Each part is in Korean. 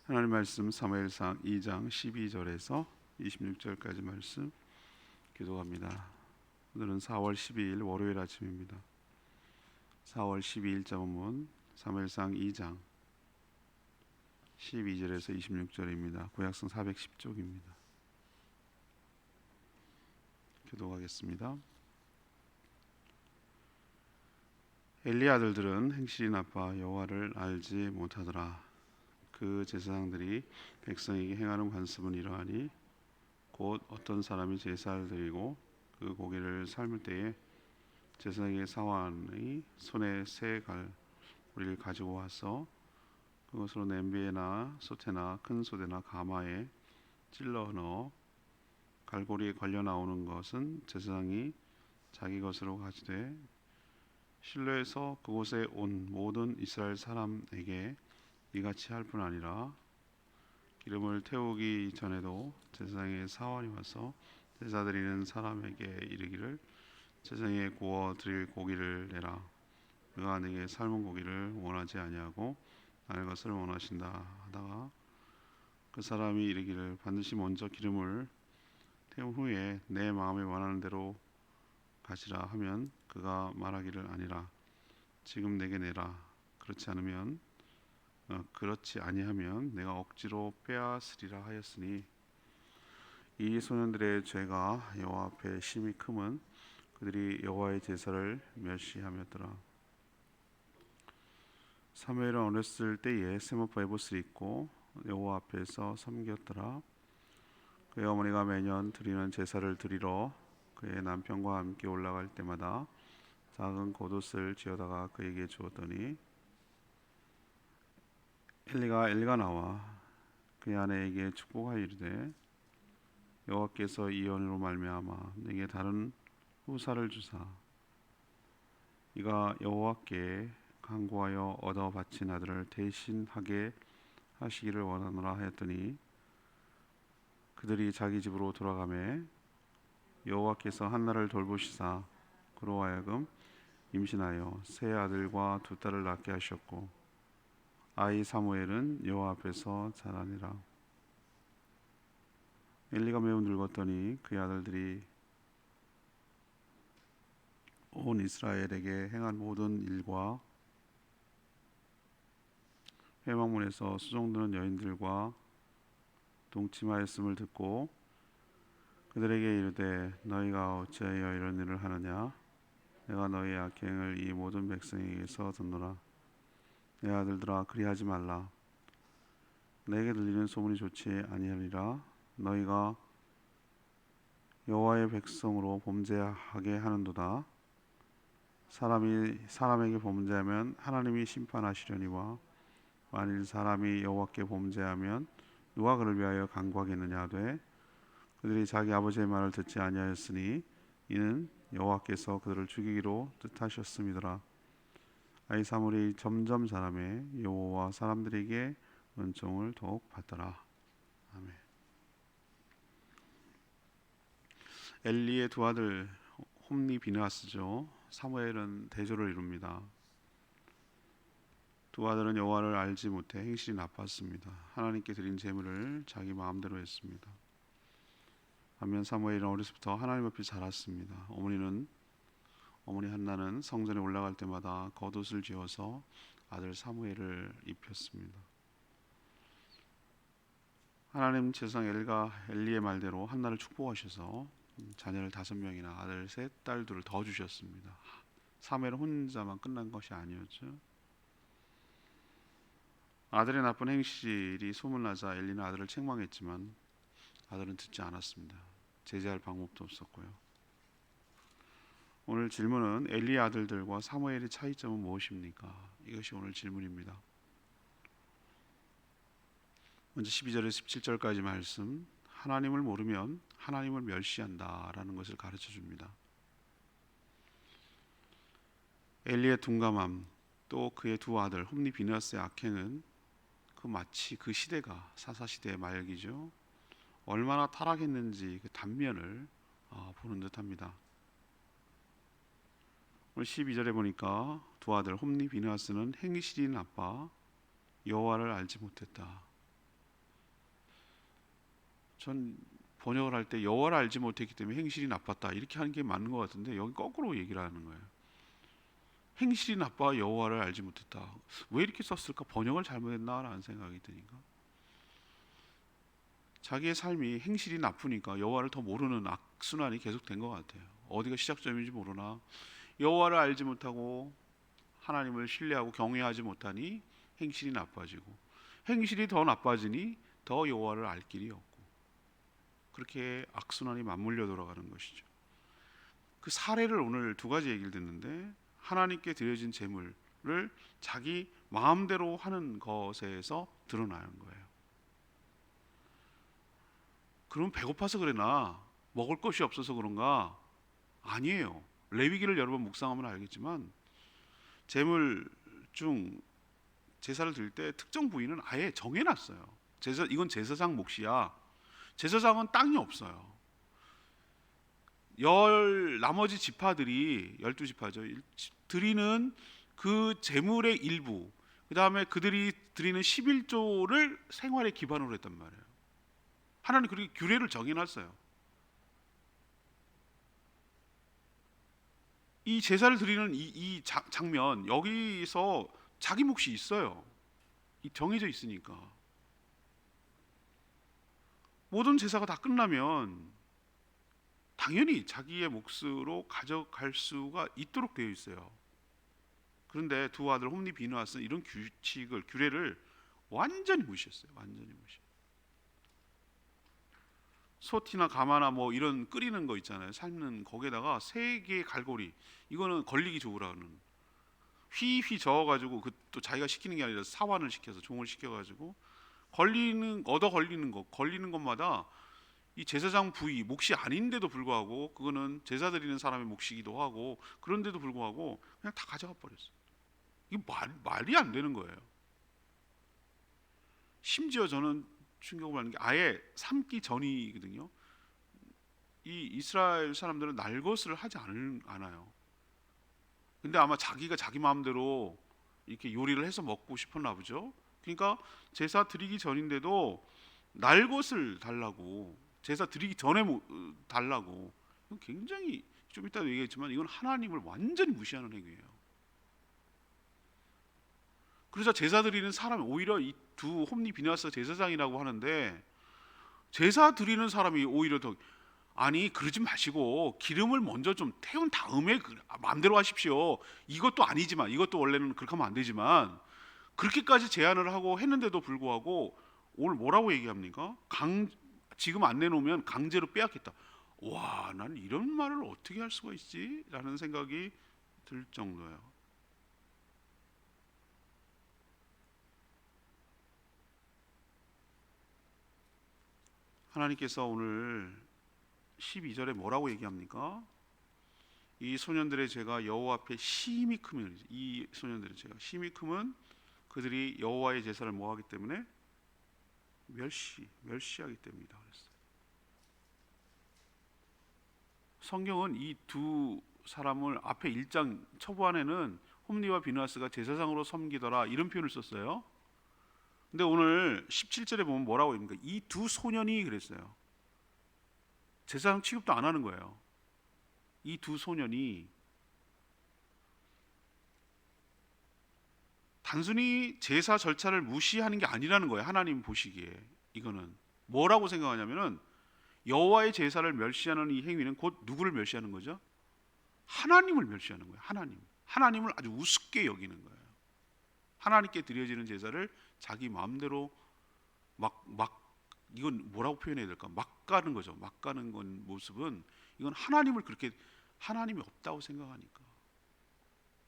하나님 말씀 사무엘상 2장 12절에서 26절까지 말씀 기도합니다. 오늘은 4월 12일 월요일 아침입니다. 4월 12일자 본문 사무엘상 2장 12절에서 26절입니다. 구약성 410쪽입니다. 기도하겠습니다. 엘리 아들들은 행실이 나빠 여호와를 알지 못하더라. 그 제사장들이 백성에게 행하는 관습은 이러하니 곧 어떤 사람이 제사를 드리고 그 고기를 삶을 때에 제사장의 사환이 손에 새 갈고리를 가지고 와서 그것으로 냄비에나 솥에나 큰 솥에나 가마에 찔러 넣어 갈고리에 걸려 나오는 것은 제사장이 자기 것으로 가지되 실로에서 그곳에 온 모든 이스라엘 사람에게 이같이 할 뿐 아니라 기름을 태우기 전에도 제사장의 사환이 와서 제사 드리는 사람에게 이르기를 제사장에 구워 드릴 고기를 내라. 그가 내게 삶은 고기를 원하지 아니하고 나의 것을 원하신다 하다가 그 사람이 이르기를 반드시 먼저 기름을 태운 후에 내 마음에 원하는 대로 가시라 하면 그가 말하기를 아니라 지금 내게 내라. 그렇지 아니하면 내가 억지로 빼앗으리라 하였으니 이 소년들의 죄가 여호와 앞에 심히 크면 그들이 여호와의 제사를 멸시하였더라. 사무엘은 어렸을 때에 세모파 에봇을 입고 여호와 앞에서 섬겼더라. 그의 어머니가 매년 드리는 제사를 드리러 그의 남편과 함께 올라갈 때마다 작은 겉옷을 지어다가 그에게 주었더니 엘리가 나와 그의 아내에게 축복하여 이르되 여호와께서 이 언으로 말미암아 내게 다른 후사를 주사 이가 여호와께 간구하여 얻어 바친 아들을 대신하게 하시기를 원하노라 하였더니 그들이 자기 집으로 돌아가매 여호와께서 한나를 돌보시사 그로 하여금 임신하여 세 아들과 두 딸을 낳게 하셨고 아이 사무엘은 여호와 앞에서 자라니라. 엘리가 매우 늙었더니 그의 아들들이 온 이스라엘에게 행한 모든 일과 회막문에서 수종드는 여인들과 동침하였음을 듣고 그들에게 이르되 너희가 어찌하여 이런 일을 하느냐. 내가 너희의 악행을 이 모든 백성에게서 듣노라. 내 아들들아 그리하지 말라. 내게 들리는 소문이 좋지 아니하리라. 너희가 여호와의 백성으로 범죄하게 하는도다. 사람에게 범죄하면 하나님이 심판하시려니와 만일 사람이 여호와께 범죄하면 누가 그를 위하여 간구하겠느냐 하되 그들이 자기 아버지의 말을 듣지 아니하였으니 이는 여호와께서 그들을 죽이기로 뜻하셨음이더라. 아이 사무엘이 점점 자라매 여호와 사람들에게 은총을 더욱 받더라. 아멘. 엘리의 두 아들 홈니 비느하스죠. 사무엘은 대조를 이룹니다. 두 아들은 여호와를 알지 못해 행실이 나빴습니다. 하나님께 드린 제물을 자기 마음대로 했습니다. 반면 사무엘은 어려서부터 하나님 앞에 자랐습니다. 어머니 한나는 성전에 올라갈 때마다 겉옷을 지어서 아들 사무엘을 입혔습니다. 하나님 제사장 엘리의 말대로 한나를 축복하셔서 자녀를 5명이나 아들 3, 딸 2를 더 주셨습니다. 사무엘은 혼자만 끝난 것이 아니었죠. 아들의 나쁜 행실이 소문나자 엘리는 아들을 책망했지만 아들은 듣지 않았습니다. 제재할 방법도 없었고요. 오늘 질문은 엘리의 아들들과 사무엘의 차이점은 무엇입니까? 이것이 오늘 질문입니다. 먼저 12절에서 17절까지 말씀, 하나님을 모르면 하나님을 멸시한다라는 것을 가르쳐 줍니다. 엘리의 둔감함, 또 그의 두 아들 홈니 비느하스의 악행은 마치 그 시대가 사사시대의 말기죠. 얼마나 타락했는지 그 단면을 보는 듯합니다. 오늘 12절에 보니까 두 아들 홈니 비느하스는 행실이 나빠 여호와를 알지 못했다. 전 번역을 할 때 여호와를 알지 못했기 때문에 행실이 나빴다 이렇게 하는 게 맞는 것 같은데 여기 거꾸로 얘기를 하는 거예요. 행실이 나빠 여호와를 알지 못했다. 왜 이렇게 썼을까? 번역을 잘못했나라는 생각이 드니까 자기의 삶이 행실이 나쁘니까 여호와를 더 모르는 악순환이 계속된 것 같아요. 어디가 시작점인지 모르나 여호와를 알지 못하고 하나님을 신뢰하고 경외하지 못하니 행실이 나빠지고 행실이 더 나빠지니 더 여호와를 알 길이 없고 그렇게 악순환이 맞물려 돌아가는 것이죠. 그 사례를 오늘 두 가지 얘기를 듣는데 하나님께 드려진 제물을 자기 마음대로 하는 것에서 드러나는 거예요. 그럼 배고파서 그러나 먹을 것이 없어서 그런가? 아니에요. 레위기를 여러 번 묵상하면 알겠지만 제물 중 제사를 드릴 때 특정 부위는 아예 정해놨어요. 이건 제사장 몫이야. 제사장은 땅이 없어요. 나머지 지파들이 12지파죠. 드리는 그 제물의 일부, 그 다음에 그들이 드리는 11조를 생활의 기반으로 했단 말이에요. 하나님 그렇게 규례를 정해놨어요. 이 제사를 드리는 이 장면 여기서 자기 몫이 있어요. 이 정해져 있으니까 모든 제사가 다 끝나면 당연히 자기의 몫으로 가져갈 수가 있도록 되어 있어요. 그런데 두 아들 홈리 비느하스는 이런 규례를 완전히 무시했어요. 완전히 무시. 소티나 가마나 뭐 이런 끓이는 거 있잖아요. 삶는 거기에다가 3개의 갈고리, 이거는 걸리기 좋으라는 휘휘 저어가지고 그 또 자기가 시키는 게 아니라 사환을 시켜서 종을 시켜가지고 걸리는 것마다 이 제사장 부위 몫이 아닌데도 불구하고 그거는 제사 드리는 사람의 몫이기도 하고 그런데도 불구하고 그냥 다 가져가 버렸어요. 이게 말이 안 되는 거예요. 심지어 저는 충격을 받는 게 아예 삶기 전이거든요. 이 이스라엘 사람들은 날 것을 하지 않아요. 근데 아마 자기가 자기 마음대로 이렇게 요리를 해서 먹고 싶었나 보죠. 그러니까 제사 드리기 전인데도 날 것을 달라고, 제사 드리기 전에 달라고. 굉장히 좀 이따 얘기했지만 이건 하나님을 완전히 무시하는 행위예요. 그래서 제사 드리는 사람이 오히려 이 두 홈리 비느하스 제사장이라고 하는데 제사 드리는 사람이 오히려 더 아니 그러지 마시고 기름을 먼저 좀 태운 다음에 마음대로 하십시오. 이것도 아니지만 이것도 원래는 그렇게 하면 안 되지만 그렇게까지 제안을 하고 했는데도 불구하고 오늘 뭐라고 얘기합니까? 지금 안 내놓으면 강제로 빼앗겠다. 와, 난 이런 말을 어떻게 할 수가 있지? 라는 생각이 들 정도예요. 하나님께서 오늘 12절에 뭐라고 얘기합니까? 이 소년들의 죄가 여호와 앞에 심히 크면, 이 소년들의 죄가 심히 크면 그들이 여호와의 제사를 뭐하기 때문에 멸시하기 때문이다 그랬어요. 성경은 이 두 사람을 앞에 1장 초반에는 홈리와 비느하스가 제사장으로 섬기더라 이런 표현을 썼어요. 근데 오늘 17절에 보면 뭐라고 합니까? 이 두 소년이 그랬어요. 제사장 취급도 안 하는 거예요. 이 두 소년이 단순히 제사 절차를 무시하는 게 아니라는 거예요. 하나님 보시기에 이거는 뭐라고 생각하냐면은 여호와의 제사를 멸시하는 이 행위는 곧 누구를 멸시하는 거죠? 하나님을 멸시하는 거예요. 하나님을 아주 우습게 여기는 거예요. 하나님께 드려지는 제사를 자기 마음대로 이건 뭐라고 표현해야 될까? 막 가는 거죠. 막 가는 건 모습은 이건 하나님을 그렇게 하나님이 없다고 생각하니까,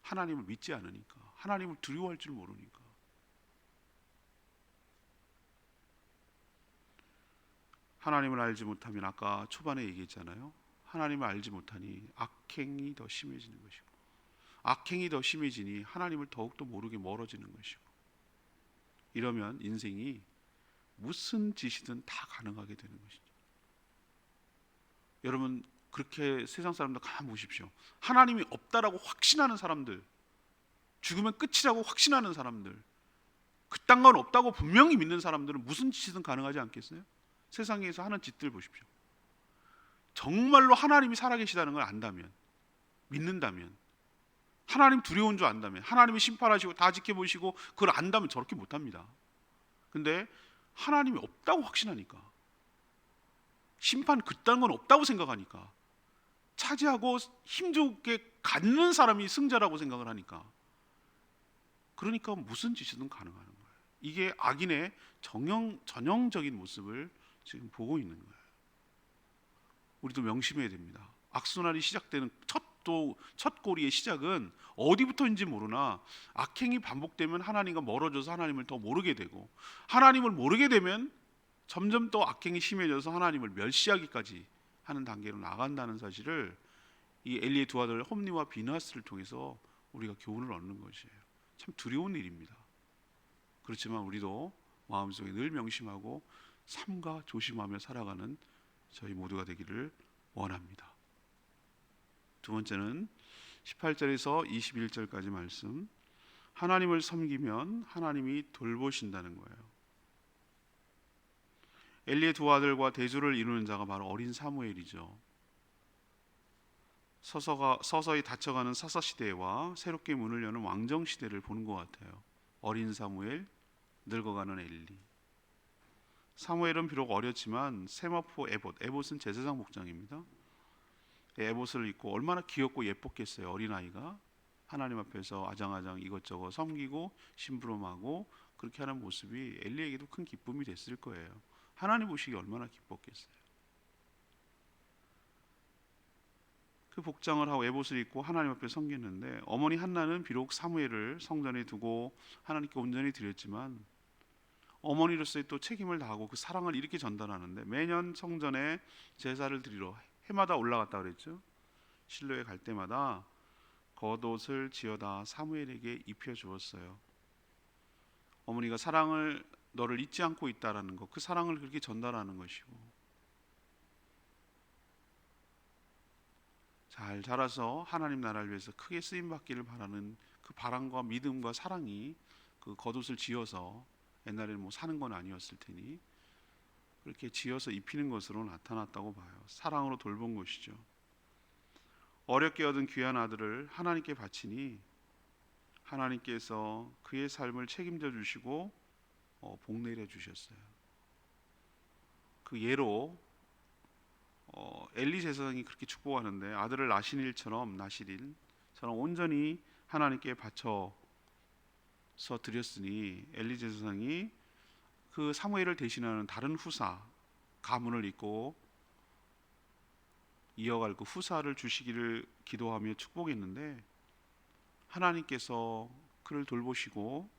하나님을 믿지 않으니까, 하나님을 두려워할 줄 모르니까. 하나님을 알지 못하면 아까 초반에 얘기했잖아요. 하나님을 알지 못하니 악행이 더 심해지는 것이고, 악행이 더 심해지니 하나님을 더욱더 모르게 멀어지는 것이고, 이러면 인생이 무슨 짓이든 다 가능하게 되는 것이죠. 여러분 그렇게 세상 사람들 가만 보십시오. 하나님이 없다라고 확신하는 사람들, 죽으면 끝이라고 확신하는 사람들, 그딴 건 없다고 분명히 믿는 사람들은 무슨 짓이든 가능하지 않겠어요? 세상에서 하는 짓들 보십시오. 정말로 하나님이 살아계시다는 걸 안다면, 믿는다면, 하나님 두려운 줄 안다면, 하나님이 심판하시고 다 지켜보시고 그걸 안다면 저렇게 못합니다. 근데 하나님이 없다고 확신하니까, 심판 그딴 건 없다고 생각하니까, 차지하고 힘좋게 갖는 사람이 승자라고 생각을 하니까, 그러니까 무슨 짓이든 가능하는 거예요. 이게 악인의 전형적인 모습을 지금 보고 있는 거예요. 우리도 명심해야 됩니다. 악순환이 시작되는 첫 꼬리의 시작은 어디부터인지 모르나 악행이 반복되면 하나님과 멀어져서 하나님을 더 모르게 되고, 하나님을 모르게 되면 점점 더 악행이 심해져서 하나님을 멸시하기까지 하는 단계로 나간다는 사실을 이 엘리의 두 아들 홈니와 비느하스를 통해서 우리가 교훈을 얻는 것이에요. 참 두려운 일입니다. 그렇지만 우리도 마음속에 늘 명심하고 삼가 조심하며 살아가는 저희 모두가 되기를 원합니다. 두 번째는 18절에서 21절까지 말씀, 하나님을 섬기면 하나님이 돌보신다는 거예요. 엘리의 두 아들과 대조를 이루는 자가 바로 어린 사무엘이죠. 서서히 닫혀가는 사사시대와 새롭게 문을 여는 왕정시대를 보는 것 같아요. 어린 사무엘, 늙어가는 엘리. 사무엘은 비록 어렸지만 세마포 에봇은 제사장 복장입니다. 에봇을 입고 얼마나 귀엽고 예뻤겠어요. 어린아이가 하나님 앞에서 아장아장 이것저것 섬기고 심부름하고 그렇게 하는 모습이 엘리에게도 큰 기쁨이 됐을 거예요. 하나님 보시기 얼마나 기뻤겠어요. 그 복장을 하고 에봇을 입고 하나님 앞에 섬겼는데, 어머니 한나는 비록 사무엘을 성전에 두고 하나님께 온전히 드렸지만 어머니로서의 또 책임을 다하고 그 사랑을 이렇게 전달하는데, 매년 성전에 제사를 드리러 해마다 올라갔다 그랬죠. 실로에 갈 때마다 겉옷을 지어다 사무엘에게 입혀 주었어요. 어머니가 사랑을, 너를 잊지 않고 있다라는 것, 그 사랑을 그렇게 전달하는 것이고, 잘 자라서 하나님 나라를 위해서 크게 쓰임 받기를 바라는 그 바람과 믿음과 사랑이 그 겉옷을 지어서, 옛날에는 뭐 사는 건 아니었을 테니 그렇게 지어서 입히는 것으로 나타났다고 봐요. 사랑으로 돌본 것이죠. 어렵게 얻은 귀한 아들을 하나님께 바치니 하나님께서 그의 삶을 책임져 주시고 복 내려 주셨어요. 그 예로 엘리 제사장이 그렇게 축복하는데, 아들을 나시릴처럼 온전히 하나님께 바쳐서 드렸으니 엘리 제사장이 그 사무엘을 대신하는 다른 후사 가문을 잇고 이어갈 그 후사를 주시기를 기도하며 축복했는데, 하나님께서 그를 돌보시고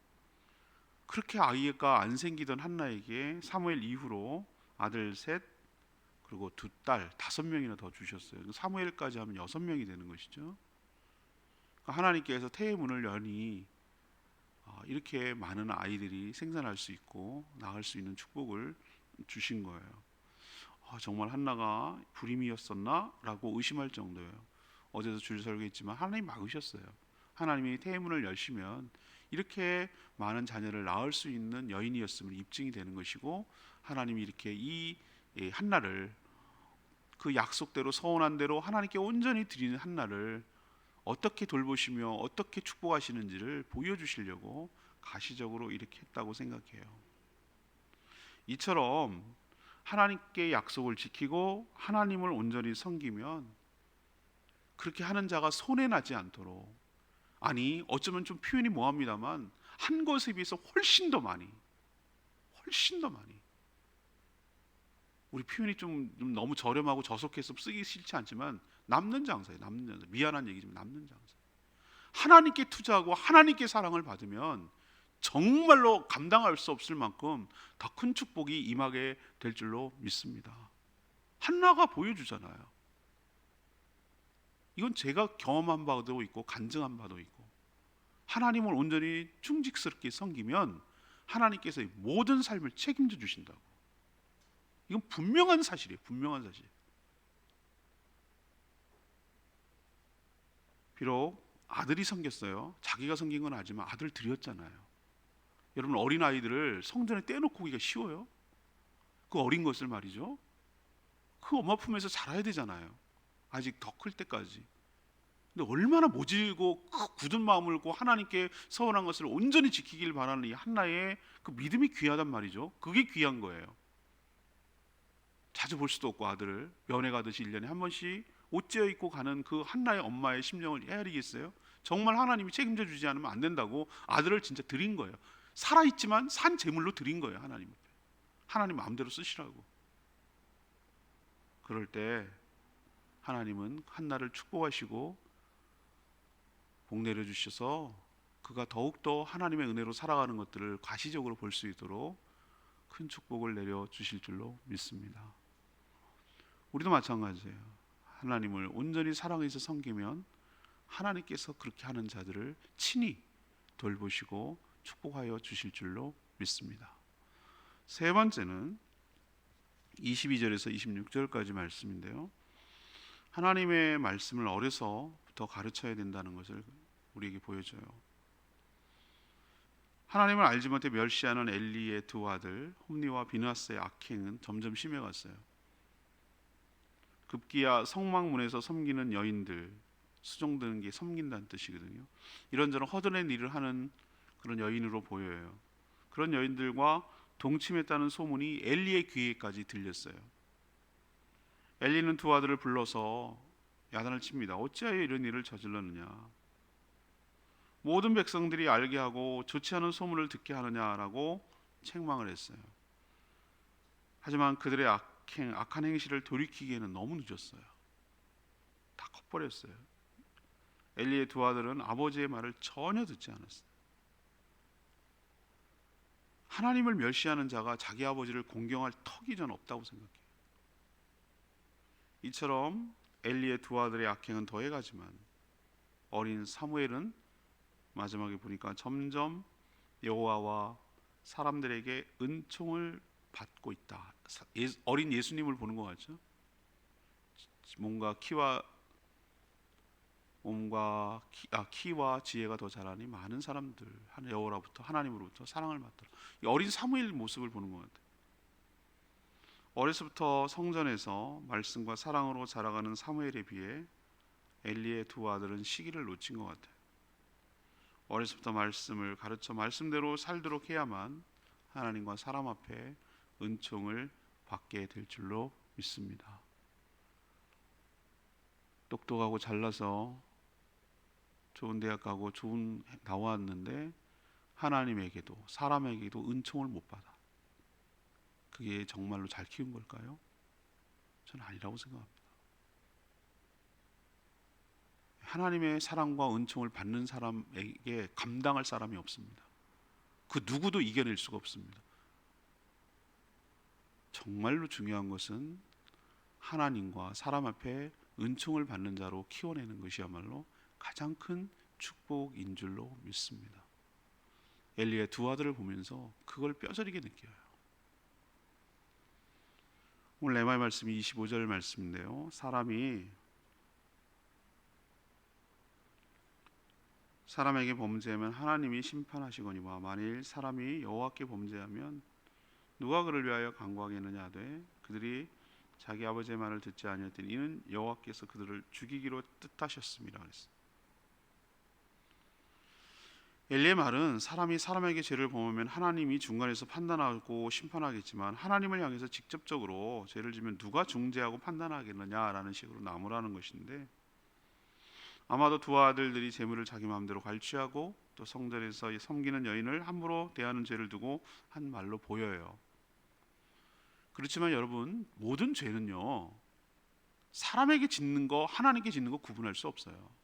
그렇게 아이가 안 생기던 한나에게 사무엘 이후로 아들 셋, 그리고 두 딸 5명이나 더 주셨어요. 사무엘까지 하면 6명이 되는 것이죠. 하나님께서 태의 문을 여니 이렇게 많은 아이들이 생산할 수 있고 나갈 수 있는 축복을 주신 거예요. 정말 한나가 불임이었었나? 라고 의심할 정도예요. 어제도 줄 설교했지만 하나님 막으셨어요. 하나님이 태의 문을 여시면 이렇게 많은 자녀를 낳을 수 있는 여인이었음을 입증이 되는 것이고, 하나님이 이렇게 이 한나를 그 약속대로 서원한 대로 하나님께 온전히 드리는 한나를 어떻게 돌보시며 어떻게 축복하시는지를 보여주시려고 가시적으로 이렇게 했다고 생각해요. 이처럼 하나님께 약속을 지키고 하나님을 온전히 섬기면 그렇게 하는 자가 손해나지 않도록, 아니 어쩌면 좀 표현이 뭐합니다만 한 것에 비해서 훨씬 더 많이 우리 표현이 좀 너무 저렴하고 저속해서 쓰기 싫지 않지만 남는 장사예요. 미안한 얘기지만 남는 장사. 하나님께 투자하고 하나님께 사랑을 받으면 정말로 감당할 수 없을 만큼 더 큰 축복이 임하게 될 줄로 믿습니다. 한나가 보여주잖아요. 이건 제가 경험한 바도 있고 간증한 바도 있고, 하나님을 온전히 충직스럽게 섬기면 하나님께서 모든 삶을 책임져 주신다고. 이건 분명한 사실이에요. 분명한 사실. 비록 아들이 섬겼어요. 자기가 섬긴 건 아니지만 아들 드렸잖아요. 여러분, 어린 아이들을 성전에 떼놓고 오기가 쉬워요? 그 어린 것을 말이죠. 그 엄마 품에서 자라야 되잖아요. 아직 더 클 때까지. 근데 얼마나 모질고 굳은 마음을 갖고 하나님께 서원한 것을 온전히 지키길 바라는 이 한나의 그 믿음이 귀하단 말이죠. 그게 귀한 거예요. 자주 볼 수도 없고 아들을 면회 가듯이 1년에 한 번씩 옷 째어 입고 가는 그 한나의 엄마의 심정을 헤아리겠어요? 정말 하나님이 책임져 주지 않으면 안 된다고 아들을 진짜 드린 거예요. 살아있지만 산 제물로 드린 거예요. 하나님 마음대로 쓰시라고. 그럴 때 하나님은 한나를 축복하시고 복 내려주셔서 그가 더욱더 하나님의 은혜로 살아가는 것들을 과시적으로 볼 수 있도록 큰 축복을 내려주실 줄로 믿습니다. 우리도 마찬가지예요. 하나님을 온전히 사랑해서 섬기면 하나님께서 그렇게 하는 자들을 친히 돌보시고 축복하여 주실 줄로 믿습니다. 세 번째는 22절에서 26절까지 말씀인데요. 하나님의 말씀을 어려서부터 가르쳐야 된다는 것을 우리에게 보여줘요. 하나님을 알지 못해 멸시하는 엘리의 두 아들 홈니와 비느하스의 악행은 점점 심해갔어요. 급기야 성막문에서 섬기는 여인들, 수종드는 게 섬긴다는 뜻이거든요. 이런저런 허드렛 일을 하는 그런 여인으로 보여요. 그런 여인들과 동침했다는 소문이 엘리의 귀에까지 들렸어요. 엘리는 두 아들을 불러서 야단을 칩니다. 어찌하여 이런 일을 저질렀느냐, 모든 백성들이 알게 하고 좋지 않은 소문을 듣게 하느냐라고 책망을 했어요. 하지만 그들의 악한 행실을 돌이키기에는 너무 늦었어요. 다 커버렸어요. 엘리의 두 아들은 아버지의 말을 전혀 듣지 않았어요. 하나님을 멸시하는 자가 자기 아버지를 공경할 턱이 전 없다고 생각해요. 이처럼 엘리의 두 아들의 악행은 더해가지만 어린 사무엘은 마지막에 보니까 점점 여호와와 사람들에게 은총을 받고 있다. 어린 예수님을 보는 것 같죠? 몸과 키와 지혜가 더 자라니 많은 사람들 여호와로부터 하나님으로부터 사랑을 받더라. 이 어린 사무엘 모습을 보는 것 같아요. 어려서부터 성전에서 말씀과 사랑으로 자라가는 사무엘에 비해 엘리의 두 아들은 시기를 놓친 것 같아요. 어려서부터 말씀을 가르쳐 말씀대로 살도록 해야만 하나님과 사람 앞에 은총을 받게 될 줄로 믿습니다. 똑똑하고 잘나서 좋은 대학 가고 나왔는데 하나님에게도 사람에게도 은총을 못 받아. 그게 정말로 잘 키운 걸까요? 저는 아니라고 생각합니다. 하나님의 사랑과 은총을 받는 사람에게 감당할 사람이 없습니다. 그 누구도 이겨낼 수가 없습니다. 정말로 중요한 것은 하나님과 사람 앞에 은총을 받는 자로 키워내는 것이야말로 가장 큰 축복인 줄로 믿습니다. 엘리의 두 아들을 보면서 그걸 뼈저리게 느껴요. 오늘 레마의 말씀이 25절 말씀인데요. 사람에게 범죄하면 하나님이 심판하시거니와 만일 사람이 여호와께 범죄하면 누가 그를 위하여 간구하겠느냐 하되 그들이 자기 아버지의 말을 듣지 아니하더니 이는 여호와께서 그들을 죽이기로 뜻하셨습니다. 그랬어요. 엘리의 말은 사람이 사람에게 죄를 범하면 하나님이 중간에서 판단하고 심판하겠지만 하나님을 향해서 직접적으로 죄를 지면 누가 중재하고 판단하겠느냐라는 식으로 나무라는 것인데, 아마도 두 아들들이 재물을 자기 마음대로 갈취하고 또 성전에서 섬기는 여인을 함부로 대하는 죄를 두고 한 말로 보여요. 그렇지만 여러분, 모든 죄는요 사람에게 짓는 거 하나님께 짓는 거 구분할 수 없어요.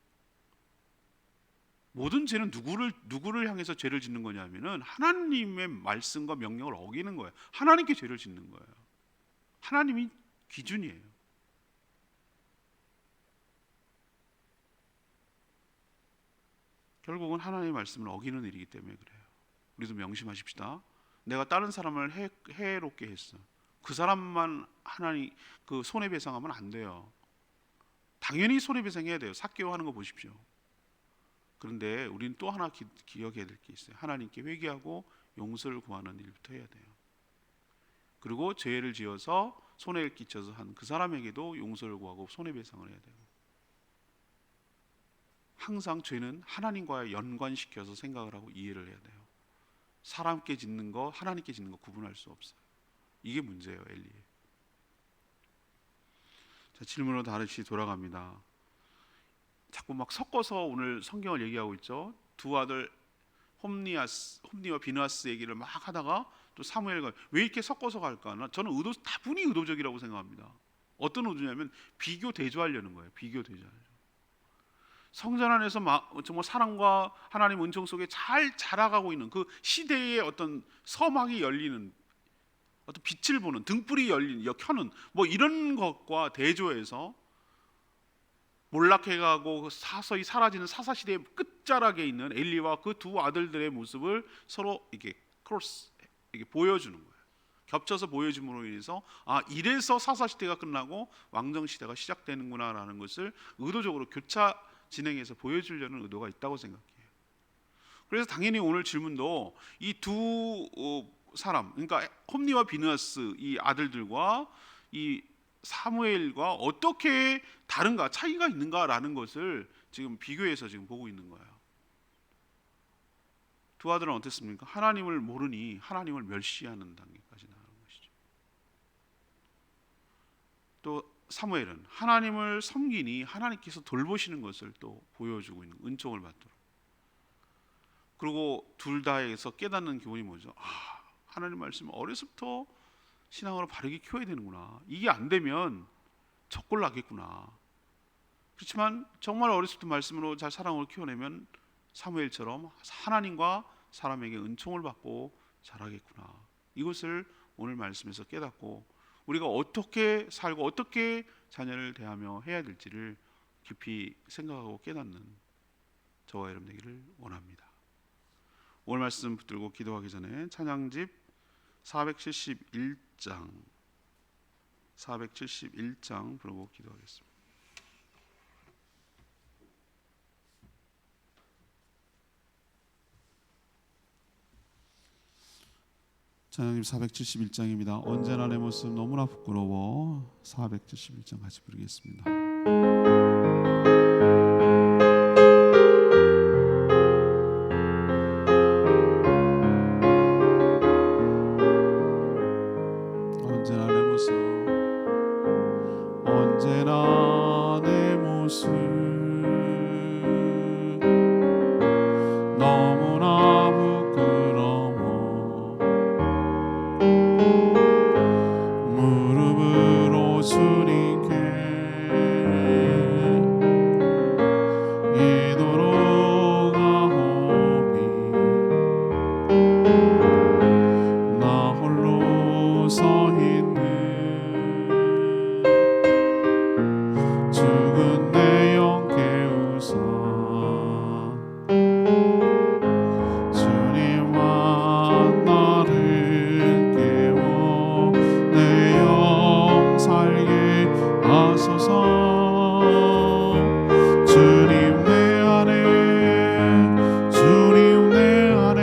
모든 죄는 누구를 향해서 죄를 짓는 거냐면은 하나님의 말씀과 명령을 어기는 거예요. 하나님께 죄를 짓는 거예요. 하나님이 기준이에요. 결국은 하나님의 말씀을 어기는 일이기 때문에 그래요. 우리도 명심하십시다. 내가 다른 사람을 해롭게 했어. 그 사람만 하나님 그 손해배상하면 안 돼요. 당연히 손해배상해야 돼요. 삭개오 하는 거 보십시오. 그런데 우리는 또 하나 기억해야 될 게 있어요. 하나님께 회개하고 용서를 구하는 일부터 해야 돼요. 그리고 죄를 지어서 손해를 끼쳐서 한 그 사람에게도 용서를 구하고 손해배상을 해야 되고, 항상 죄는 하나님과 연관시켜서 생각을 하고 이해를 해야 돼요. 사람께 짓는 거 하나님께 짓는 거 구분할 수 없어요. 이게 문제예요, 엘리. 자, 질문으로 다시 돌아갑니다. 자꾸 막 섞어서 오늘 성경을 얘기하고 있죠. 두 아들 홈니와 비느하스 얘기를 막 하다가 또 사무엘과 왜 이렇게 섞어서 갈까? 저는 다분히 의도적이라고 생각합니다. 어떤 의도냐면 비교 대조하려는 거예요. 비교 대조하려는. 성전 안에서 정말 사랑과 하나님 은총 속에 잘 자라가고 있는 그 시대의 어떤 서막이 열리는, 어떤 빛을 보는, 등불이 켜는 뭐 이런 것과 대조해서 몰락해가고 서서히 사라지는 사사시대의 끝자락에 있는 엘리와 그 두 아들들의 모습을 서로 이렇게 이렇게 보여주는 거예요. 겹쳐서 보여줌으로 인해서 이래서 사사시대가 끝나고 왕정시대가 시작되는구나라는 것을 의도적으로 교차 진행해서 보여주려는 의도가 있다고 생각해요. 그래서 당연히 오늘 질문도 이 두 사람, 그러니까 홈니와 비느하스 이 아들들과 이 사무엘과 어떻게 다른가, 차이가 있는가라는 것을 지금 비교해서 지금 보고 있는 거예요. 두 아들은 어땠습니까? 하나님을 모르니 하나님을 멸시하는 단계까지 나가는 것이죠. 또 사무엘은 하나님을 섬기니 하나님께서 돌보시는 것을 또 보여주고 있는, 은총을 받도록. 그리고 둘 다에서 깨닫는 교훈이 뭐죠? 하나님 말씀 어려서부터 신앙으로 바르게 키워야 되는구나. 이게 안 되면 적골 나겠구나. 그렇지만 정말 어렸을 때 말씀으로 잘 사랑으로 키워내면 사무엘처럼 하나님과 사람에게 은총을 받고 자라겠구나. 이것을 오늘 말씀에서 깨닫고 우리가 어떻게 살고 어떻게 자녀를 대하며 해야 될지를 깊이 생각하고 깨닫는 저와 여러분 되기를 원합니다. 오늘 말씀 붙들고 기도하기 전에 찬양집 471장 부르고 기도하겠습니다. 찬양집 471장입니다. 언제나 내 모습 너무나 부끄러워. 471장 같이 부르겠습니다. 언제나 내 모습 너무나 부끄러워. 무릎으로 주님께 이도록 하오니 나 홀로 서 있는 죽은 내 영 깨우사 주님과 나를 깨워 내 영 살게 하소서. 주님 내 안에 주님 내 안에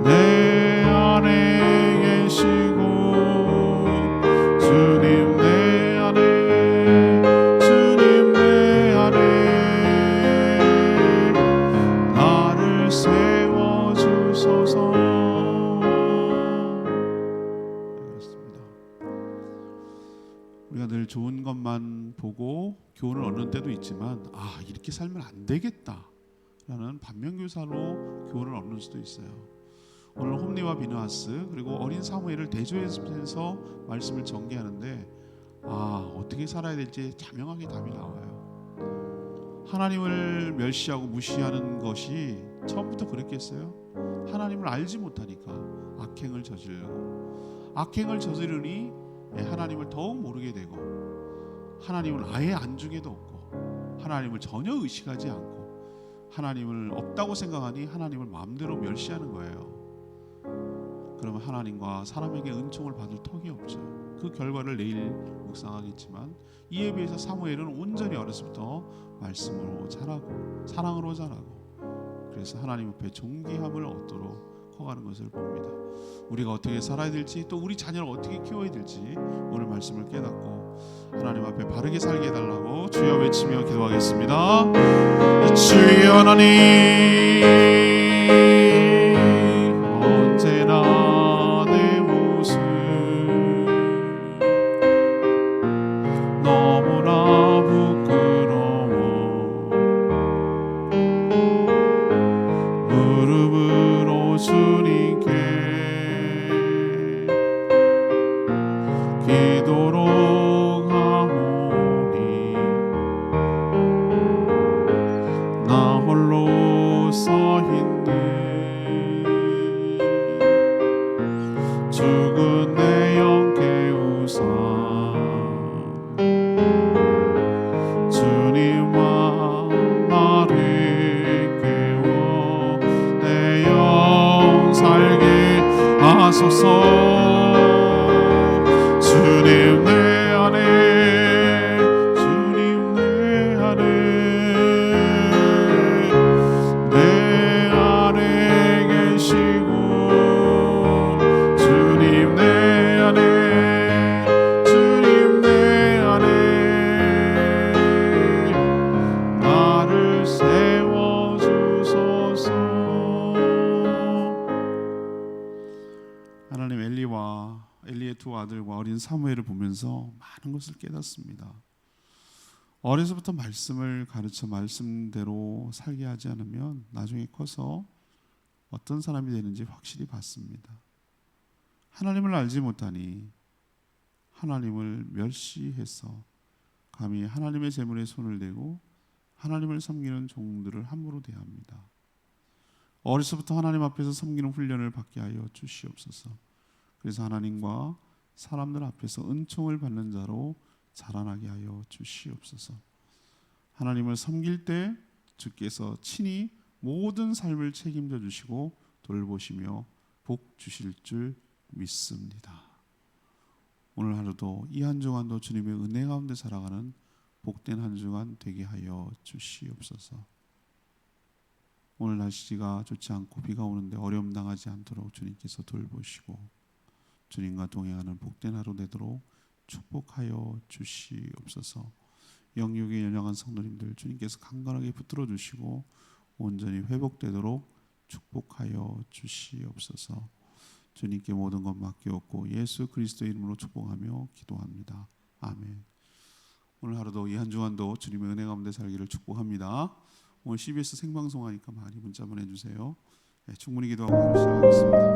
내 안에 계시고 주님 내 안에 주님 내 안에 나를 세워주소서. 그렇습니다. 우리가 늘 좋은 것만 보고 교훈을 얻는 때도 있지만 이렇게 살면 안 되겠다 라는 반면교사로 교훈을 얻는 수도 있어요. 오늘 홈니와 비느하스 그리고 어린 사무엘을 대조해서 말씀을 전개하는데 어떻게 살아야 될지 자명하게 답이 나와요. 하나님을 멸시하고 무시하는 것이 처음부터 그랬겠어요? 하나님을 알지 못하니까 악행을 저지르니 하나님을 더욱 모르게 되고 하나님을 아예 안중에도 없고 하나님을 전혀 의식하지 않고 하나님을 없다고 생각하니 하나님을 마음대로 멸시하는 거예요. 그러면 하나님과 사람에게 은총을 받을 턱이 없죠. 그 결과를 내일 묵상하겠지만 이에 비해서 사무엘은 온전히 어렸을부터 말씀으로 자라고 사랑으로 자라고 그래서 하나님 앞에 존귀함을 얻도록 커가는 것을 봅니다. 우리가 어떻게 살아야 될지, 또 우리 자녀를 어떻게 키워야 될지 오늘 말씀을 깨닫고 하나님 앞에 바르게 살게 해달라고 주여 외치며 기도하겠습니다. 주여 하나님, 언제나 내 모습 너무나 부끄러워 무릎으로 주님께 기도록 하오니 나 홀로 서 있네. 죽은 내 영 깨우사 주님과 나를 깨워 내 영 살게 하소서. 주님 내 안에, 주님 내 안에, 내 안에 계시고 주님 내 안에, 주님 내 안에 나를 세워주소서. 하나님, 엘리의 두 아들과 어린 사무엘을 보면서 많은 것을 깨닫습니다. 어려서부터 말씀을 가르쳐 말씀대로 살게 하지 않으면 나중에 커서 어떤 사람이 되는지 확실히 봤습니다. 하나님을 알지 못하니 하나님을 멸시해서 감히 하나님의 재물에 손을 대고 하나님을 섬기는 종들을 함부로 대합니다. 어려서부터 하나님 앞에서 섬기는 훈련을 받게 하여 주시옵소서. 그래서 하나님과 사람들 앞에서 은총을 받는 자로 자라나게 하여 주시옵소서. 하나님을 섬길 때 주께서 친히 모든 삶을 책임져 주시고 돌보시며 복 주실 줄 믿습니다. 오늘 하루도 이 한 주간도 주님의 은혜 가운데 살아가는 복된 한 주간 되게 하여 주시옵소서. 오늘 날씨가 좋지 않고 비가 오는데 어려움 당하지 않도록 주님께서 돌보시고 주님과 동행하는 복된 하루 되도록 축복하여 주시옵소서. 영육에 연약한 성도님들 주님께서 강건하게 붙들어 주시고 온전히 회복되도록 축복하여 주시옵소서. 주님께 모든 것 맡기옵고 예수 그리스도의 이름으로 축복하며 기도합니다. 아멘. 오늘 하루도 이 한 주간도 주님의 은혜 가운데 살기를 축복합니다. 오늘 CBS 생방송하니까 많이 문자 보내주세요. 네, 충분히 기도하고 바로 시작하겠습니다.